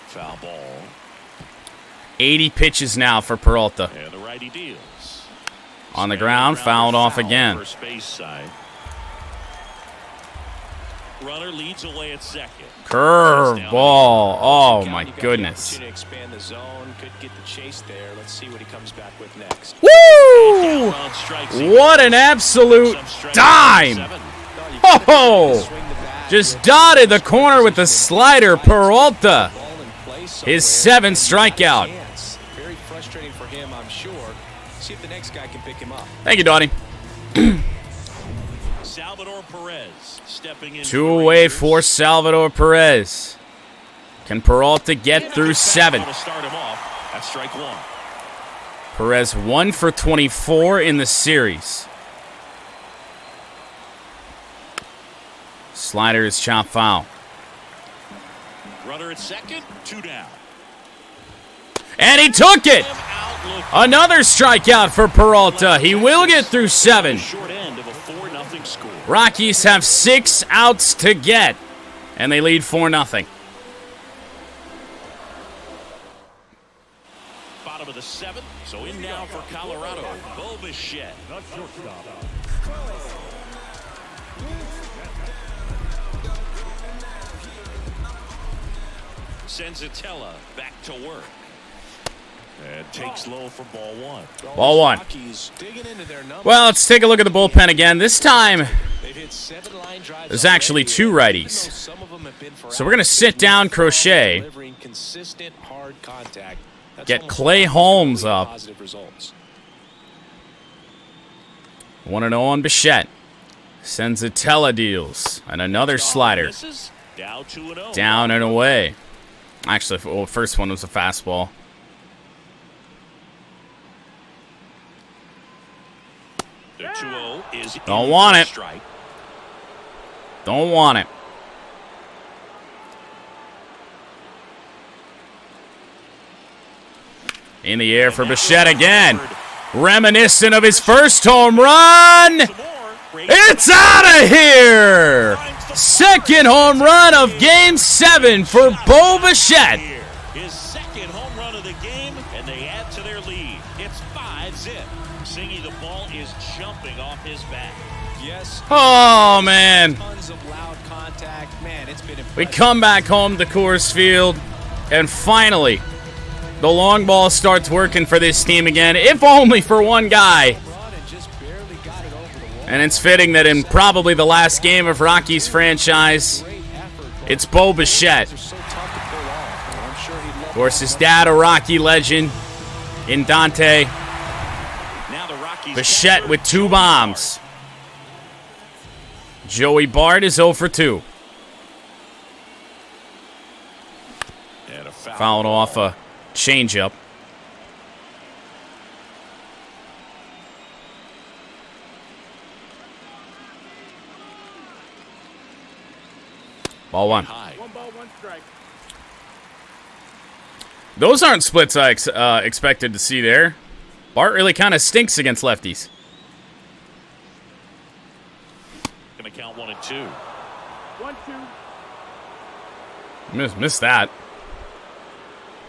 Foul ball. 80 pitches now for Peralta. And the righty deals. On the ground, fouled off again. First base side. Runner leads away at second. Curve ball. Oh my goodness. Expand the zone. Could get the chase there. Let's see what he comes back with next. Woo! What an absolute dime! Oh! Just dotted the corner with the slider, Peralta. His 7th strikeout. Very frustrating for him, I'm sure. See if the next guy can pick him up. Thank you, Doughty. Salvador Perez stepping in. 2 away for Salvador Perez. Can Peralta get through 7? Start him off. That's strike 1. Perez 1 for 24 in the series. Slider is chop foul. Runner at second, 2 down. And he took it! Another strikeout for Peralta. He will get through 7. Short end of a 4-0 score. Rockies have 6 outs to get, and they lead 4-0. Bottom of the 7th, so in now for Colorado, Bo Bichette. Senzatella back to work. And takes low for ball 1. Ball 1. Well, let's take a look at the bullpen again. This time, there's actually 2 righties. So we're going to sit down Crochet. get Clay Holmes up. 1-0 on Bichette. Senzatella deals. And another slider. Down and away. Actually, well, first one was a fastball. Don't want it. Don't want it. In the air for Bichette again. Reminiscent of his first home run. It's out of here. Second home run of Game 7 for Bo Bichette. His second home run of the game, and they add to their lead. It's 5-zip. Singy, the ball is jumping off his bat. Yes. Oh, man. Tons of loud contact. Man, it's been impressive. We come back home to Coors Field, and finally, the long ball starts working for this team again, if only for one guy. And it's fitting that in probably the last game of Rockies franchise, it's Bo Bichette. Of course, his dad, a Rocky legend in Dante. Bichette with 2 bombs. Joey Bart is 0 for 2. Fouled off a changeup. Ball 1. 1 ball, 1 strike. Those aren't splits I expected to see there. Bart really kind of stinks against lefties. Gonna count 1 and 2. 1-2. Missed that.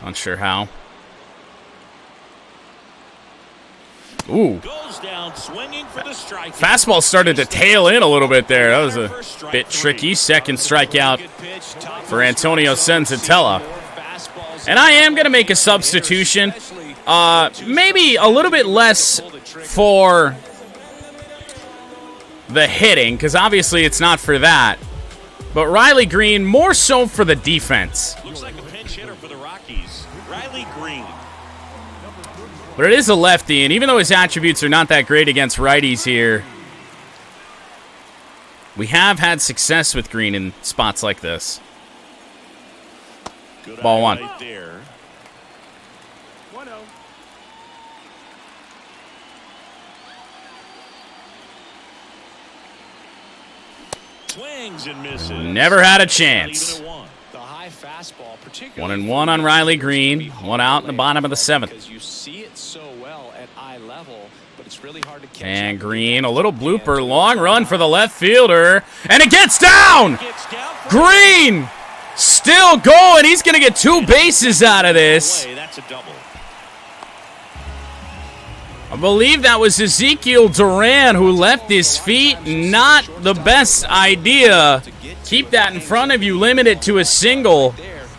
Not sure how. Ooh. Goes down swinging for the strike. Fastball started to tail in a little bit there. That was a bit tricky. Second strikeout for Antonio Senzatella. And I am going to make a substitution. Maybe a little bit less for the hitting, because obviously it's not for that. But Riley Green, more so for the defense. Looks like a pinch hitter for the Rockies. Riley Green. But it is a lefty, and even though his attributes are not that great against righties here, we have had success with Green in spots like this. Good Ball 1. right there. 1-0. Swings and misses. Never had a chance. Even at 1. The high fastball, particularly 1-1 on Riley Green. 1 out in the bottom of the 7th. because you see it so well at eye level, but it's really hard to catch. And up. Green, a little blooper, long run for the left fielder, and it gets down! Gets down for Green still going. He's going to get 2 bases out of this. play. That's a double. I believe that was Ezekiel Duran who left his feet. Not the best idea. Keep that in front of you, limit it to a single.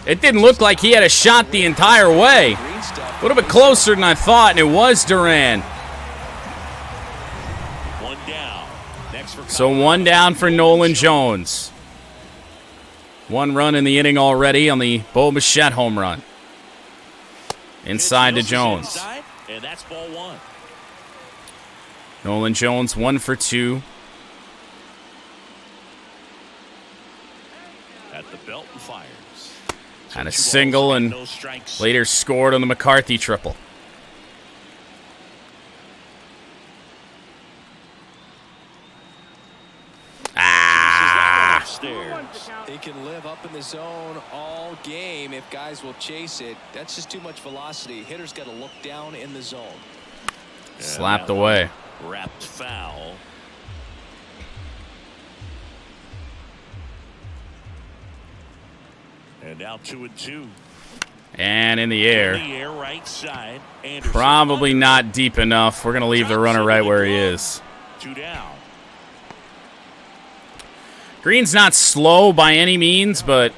It didn't look like he had a shot the entire way. A little bit closer than I thought, and it was Duran. 1 down. Next for So 1 down for Nolan Jones. 1 run in the inning already on the Bo Bichette home run. Inside to Jones. Inside, and that's ball 1. Nolan Jones 1 for 2. At the belt and fires. Had a 2 single balls, and no strikes. later scored on the McCarthy triple. Upstairs. They can live up in the zone all game if guys will chase it. That's just too much velocity. Hitters got to look down in the zone. Slapped away. Wrapped foul. And now 2-2. And in the In air. the air, right side. Anderson Probably under. not deep enough. We're going to leave the runner right where he is. 2 down. Green's not slow by any means, but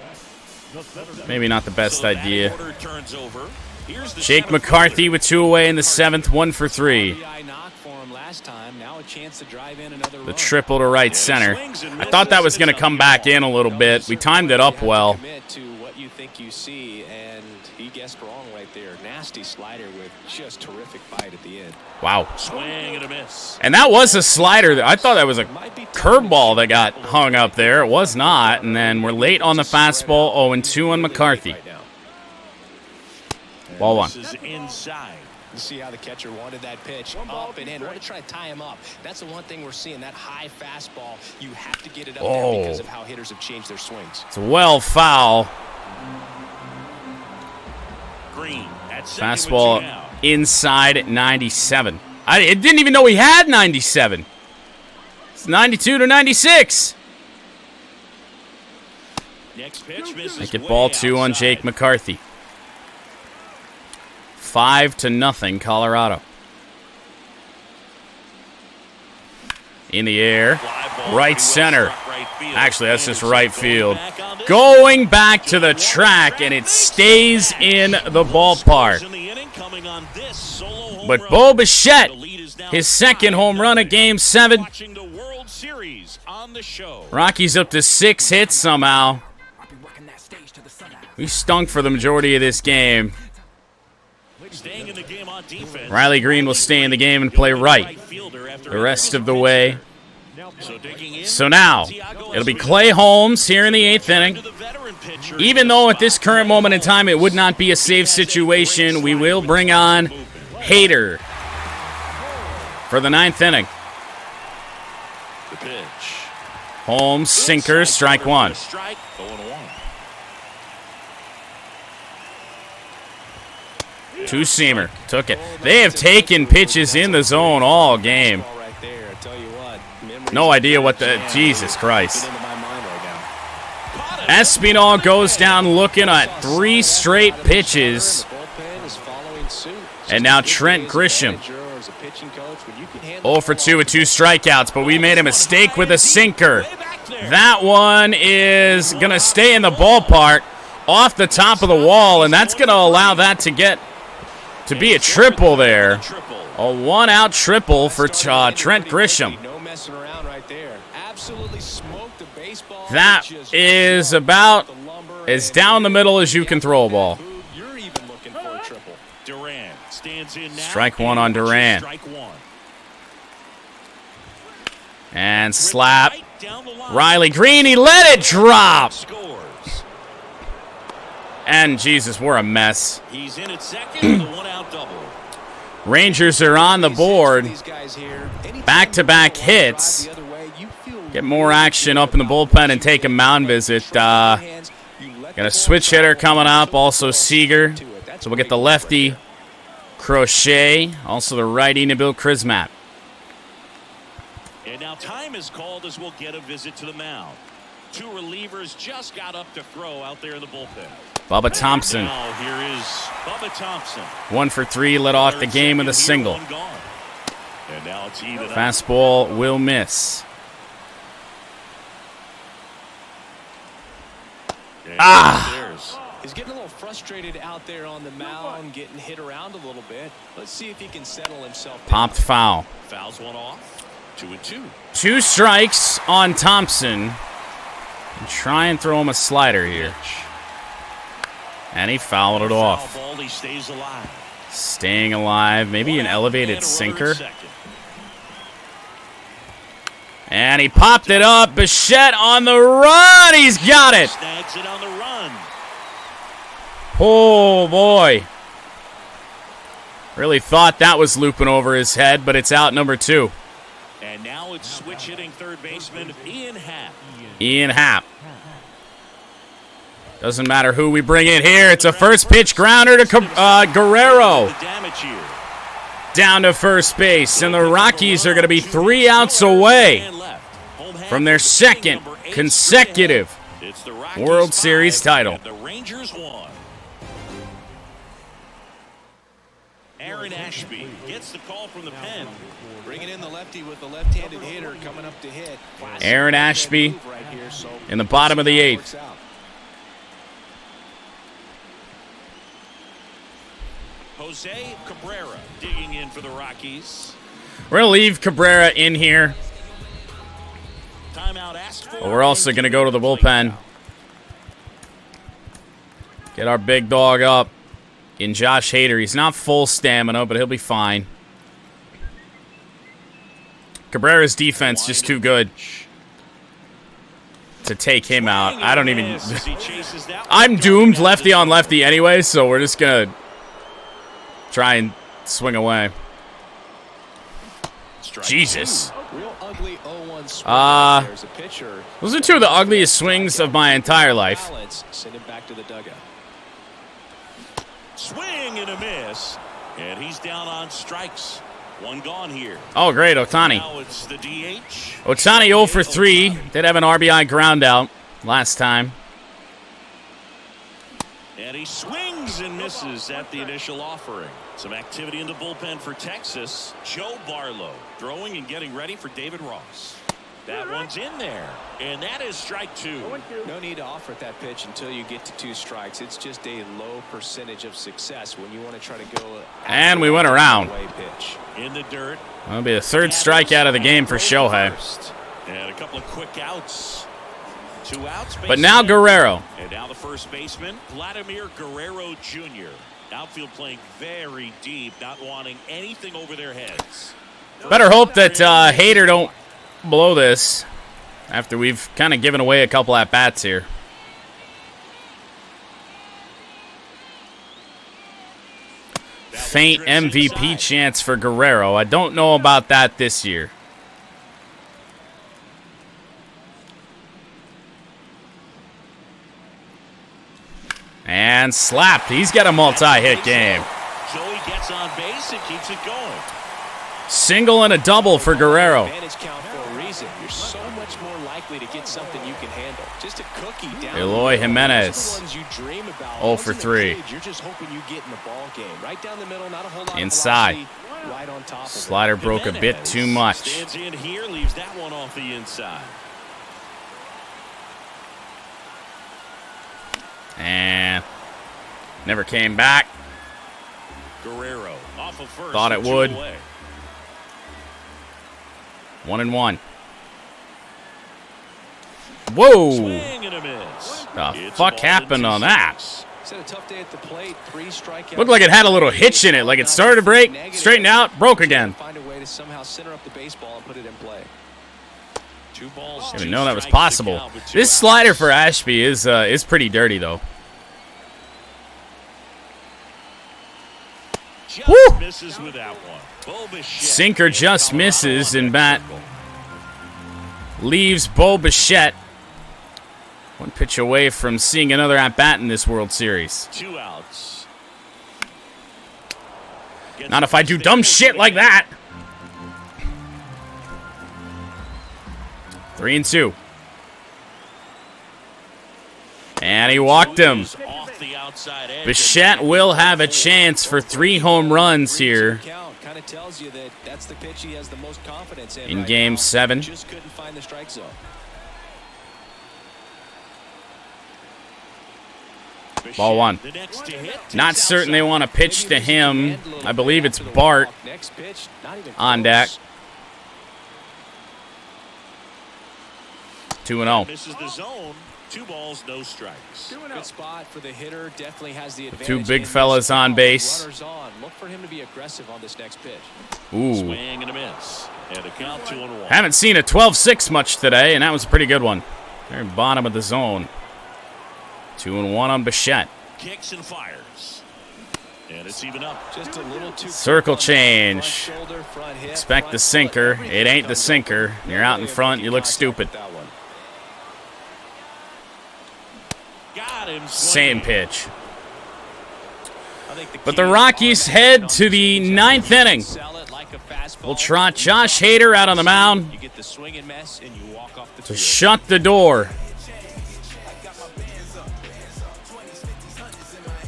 maybe not the best So that idea. order turns over. Here's the Jake center McCarthy fielder. with 2 away in the 7th, 1 for 3. RBI knock for him last time. Now a chance to drive in another The run. triple to right center. I thought that was going to come back in a little bit. We timed it up well. Commit to what you think you see, and he He guessed wrong right there. Nasty slider with just terrific bite at the end. Wow. Swing and a miss. And that was a slider. I thought that was a curveball that got hung up there. It was not. And then we're late on the fastball. 0-2 on McCarthy. Ball one. This is inside. You see how the catcher wanted that pitch up and in. Want to try to tie him up. That's the one thing we're seeing. That high fastball. You have to get it up there because of how hitters have changed their swings. It's well foul. Green at second with two Fastball down. inside at 97. I didn't even know he had 97. It's 92 to 96. Next pitch misses. Make it way ball two on outside. Jake McCarthy. 5-0 Colorado. In the air. Fly ball, Right pretty well center. struck right field. Actually, that's just Anderson right going field. back on this. Going back to the track, and it stays in the ballpark. In the inning, coming on this solo home But run. Bo The Bichette, lead is now his second 5-0. home run of Game 7. Watching the World Series on the show. Rockies up to 6 hits somehow. We stunk for the majority of this game. Staying in the game on defense. Riley Green will stay in the game and play right the rest of the way. So digging in. So now, it'll be Clay Holmes here in the 8th inning. Even though at this current moment in time it would not be a safe situation, we will bring on Hader for the 9th inning. The pitch. Holmes, sinker, strike one. Strike, 0-1. Two-seamer, took it. They have taken pitches in the zone all game. No idea what the... Jesus Christ. Espinal goes down looking at 3 straight pitches. And now Trent Grisham. 0 for 2 with 2 strikeouts, but we made a mistake with a sinker. That one is going to stay in the ballpark off the top of the wall, and that's going to allow that to be a triple there. A one-out triple for Trent Grisham. That is about as down the middle as you can throw a ball. Duran stands in now. Strike one on Duran. Strike one. And slap. Right down the line. Riley Green, he let it drop. Scores. And Jesus, we're a mess. He's in at second with a one-out double. Rangers are on the board. Back-to-back hits. Get more action up in the bullpen and take a mound visit. Got a switch hitter coming up, also Seager. So we'll get the lefty, Crochet, also the righty, Nabil Krismat. And now time is called as we'll get a visit to the mound. 2 relievers just got up to throw out there in the bullpen. Bubba Thompson, Now here is Bubba Thompson. 1 for 3, led off the game with a single. One gone. And now it's even up. Fastball will miss. And He's getting a little frustrated out there on the mound, getting hit around a little bit. Let's see if he can settle himself down. Popped foul. fouls one off. 2-2. 2 strikes on Thompson. And try and throw him a slider here. And he fouled it off. Foul ball, he stays alive. Staying alive. Maybe an elevated sinker. And he popped it up. Bichette on the run. He's got it. Snags it on the run. Oh, boy. Really thought that was looping over his head, but it's out number 2. And now it's switch hitting third baseman Ian Happ. Ian Happ. Doesn't matter who we bring in here. It's a first pitch grounder to Guerrero. The damage here. Down to first base. And the Rockies are going to be 3 outs away from their second consecutive World Series title. The Rangers won. Aaron Ashby gets the call from the pen. Bringing in the lefty with the left-handed hitter coming up to hit. Aaron Ashby in the bottom of the 8th. Jose Cabrera digging in for the Rockies. We're going to leave Cabrera in here. Timeout asked for. But we're also going to go to the bullpen. Get our big dog up. in Josh Hader. He's not full stamina, but he'll be fine. Cabrera's defense just too good to take him out. I don't even... I'm doomed lefty on lefty anyway, so we're just going to try and swing away. Jesus. Those are two of the ugliest swings of my entire life. Swing and a miss, and he's down on strikes. One gone here. Oh, great, Ohtani. Now it's the DH. Ohtani 0 for 3. Did have an RBI ground out last time. And he swings and misses at the initial offering. Some activity in the bullpen for Texas. Joe Barlow throwing and getting ready for David Ross. That one's in there, and that is strike 2. No need to offer at that pitch until you get to 2 strikes. It's just a low percentage of success when you want to try to go. And we went around. Pitch. In the dirt. That'll be the 3rd strikeout of the game for Shohei. And a couple of quick outs. 2 outs. But now Guerrero. And now the first baseman, Vladimir Guerrero Jr. Outfield playing very deep, not wanting anything over their heads. Better hope that Hader don't blow this after we've kind of given away a couple at-bats here. Faint MVP chance for Guerrero. I don't know about that this year. And slapped. He's got a multi-hit game. Joey gets on base and keeps it going. Single and a double for Guerrero. Advantage count for a reason. You're so much more likely to get something you can handle. Just a cookie down. Eloy Jimenez. 0 for 3. You're just hoping you get in the ball game. Right down the middle, not a whole lot inside. Right on top of Slider broke a bit too much. Stands in here, leaves that one off the inside. And never came back. Guerrero off of first. Thought it would. 1-1. Whoa! Swing and a miss. The fuck happened on that? A tough day at the plate. 3 strikeouts. Looked like it had a little hitch in it, like it started to break, straightened out, broke again. Find a way to somehow center up the baseball and put it in play. 2 balls. I didn't know that was possible. This slider for Ashby is pretty dirty though. Woo! Misses with that one. Sinker just misses, and bat leaves Bo Bichette 1 pitch away from seeing another at-bat in this World Series. 2 outs. Not if I do dumb shit like that. 3-2. And he walked him. Bichette will have a chance for 3 home runs here in Game 7. Ball 1. Not certain they want to pitch to him. I believe it's Bart on deck. 2-0. Misses the zone. 2 balls, no strikes. Good spot for the hitter. Definitely has the advantage. 2 big fellas on base. Runners on. Look for him to be aggressive on this next pitch. Ooh. Swing and a miss. And a count 2-1. Haven't seen a 12-6 much today, and that was a pretty good one. Very bottom of the zone. 2-1 on Bichette. Kicks and fires. And it's even up. Just a little too circle change. Expect the sinker. It ain't the sinker. You're out in front. You look stupid. Same pitch. But the Rockies head to the 9th inning. We'll trot Josh Hader out on the mound to shut the door.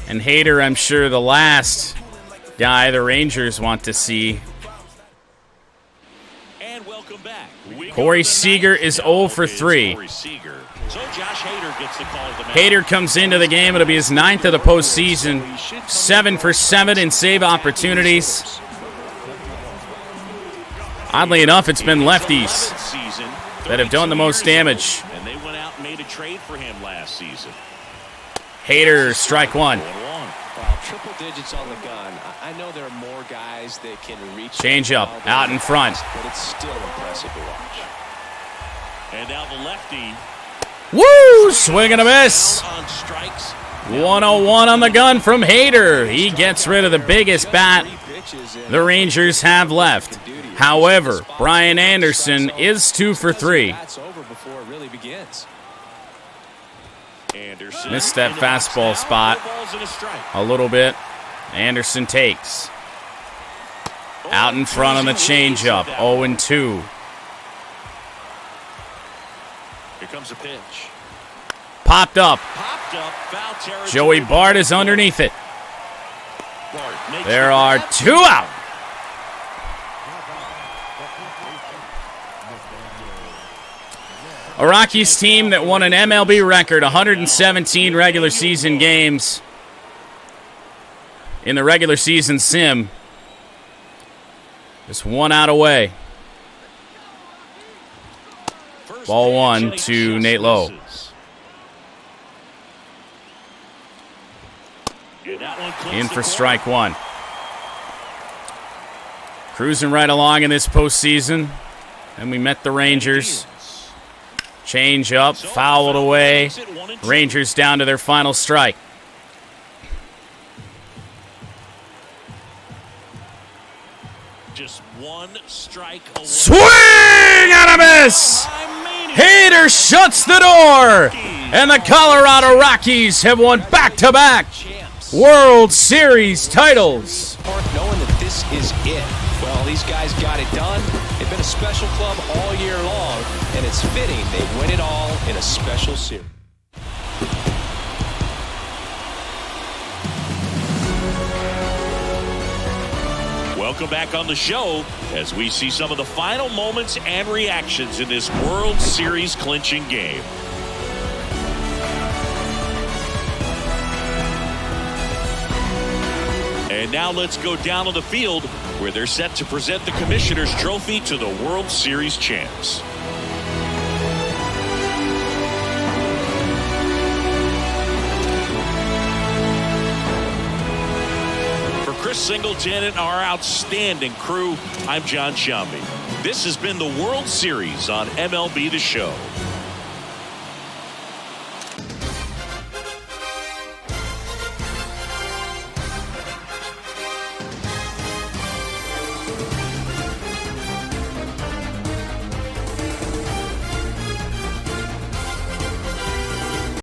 And Hader, I'm sure, the last guy the Rangers want to see. And welcome back. Corey Seager is 0 for 3. So Josh Hader gets the call. Hader comes into the game. It'll be his 9th of the postseason. 7 for 7 in save opportunities. Oddly enough, it's been lefties that have done the most damage. And they went out and made a trade for him last season. Hader, strike 1. Well, triple digits on the gun. I know there are more guys that can reach. Change up, out in front. But it's still impressive to watch. And now the lefty. Woo! Swing and a miss. On strikes. 101 on the gun from Hader. He gets rid of the biggest bat the Rangers have left. However, Brian Anderson is 2 for 3. Missed that fastball spot a little bit. Anderson takes. Out in front on the changeup. 0-2. Here comes a pitch. Popped up. Foul territory. Joey Bart is underneath it. Bart makes There the are catch. 2 out. A Rockies team that won an MLB record 117 regular season games in the regular season sim. Just 1 out away. First Ball pitch, 1 and he to just Nate Lowe. misses. And that one clips In the for corner. strike 1. Cruising right along in this postseason. And we met the Rangers. Change up, fouled away. Rangers down to their final strike. Just 1 strike away. Swing and a miss! Hader shuts the door! And the Colorado Rockies have won back-to-back World Series titles. Knowing that this is it. Well, these guys got it done. They've been a special club all year long, and it's fitting they win it all in a special series. Welcome back on the show as we see some of the final moments and reactions in this World Series clinching game. And now let's go down on the field where they're set to present the Commissioner's Trophy to the World Series champs. For Chris Singleton and our outstanding crew, I'm John Shambi. This has been the World Series on MLB The Show.